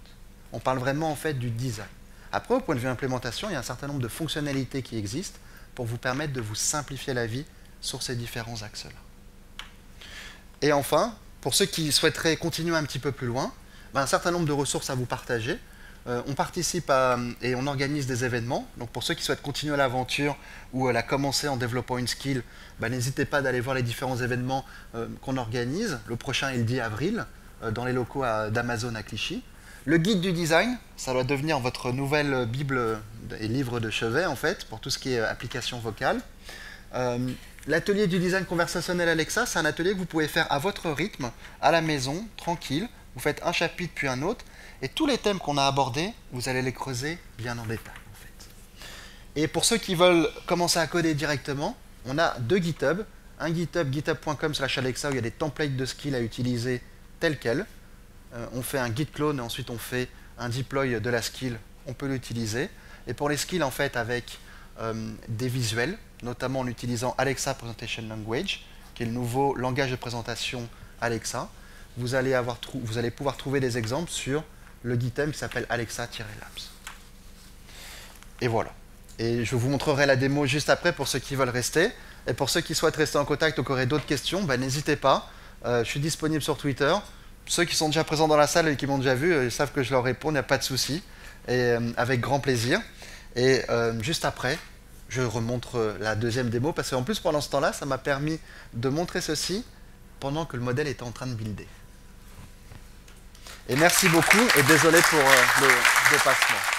On parle vraiment en fait du design. Après, au point de vue implémentation, il y a un certain nombre de fonctionnalités qui existent pour vous permettre de vous simplifier la vie sur ces différents axes-là. Et enfin, pour ceux qui souhaiteraient continuer un petit peu plus loin, un certain nombre de ressources à vous partager. On participe et on organise des événements. Donc pour ceux qui souhaitent continuer l'aventure ou la commencer en développant une skill, n'hésitez pas d'aller voir les différents événements qu'on organise. Le prochain est le 10 avril dans les locaux d'Amazon à Clichy. Le guide du design, ça doit devenir votre nouvelle bible et livre de chevet, en fait, pour tout ce qui est application vocale. L'atelier du design conversationnel Alexa, c'est un atelier que vous pouvez faire à votre rythme, à la maison, tranquille. Vous faites un chapitre puis un autre, et tous les thèmes qu'on a abordés, vous allez les creuser bien en détail, en fait. Et pour ceux qui veulent commencer à coder directement, on a 2 GitHub. Un GitHub, github.com/Alexa, où il y a des templates de skills à utiliser tels quels. On fait un git clone et ensuite on fait un deploy de la skill, on peut l'utiliser. Et pour les skills, en fait, avec des visuels, notamment en utilisant Alexa Presentation Language, qui est le nouveau langage de présentation Alexa, vous allez pouvoir trouver des exemples sur le GitHub qui s'appelle Alexa-Labs. Et voilà. Et je vous montrerai la démo juste après pour ceux qui veulent rester. Et pour ceux qui souhaitent rester en contact ou qui auraient d'autres questions, n'hésitez pas. Je suis disponible sur Twitter. Ceux qui sont déjà présents dans la salle et qui m'ont déjà vu, ils savent que je leur réponds, il n'y a pas de souci. Et avec grand plaisir. Et juste après, je remontre la deuxième démo, parce qu'en plus, pendant ce temps-là, ça m'a permis de montrer ceci pendant que le modèle était en train de builder. Et merci beaucoup, et désolé pour le dépassement.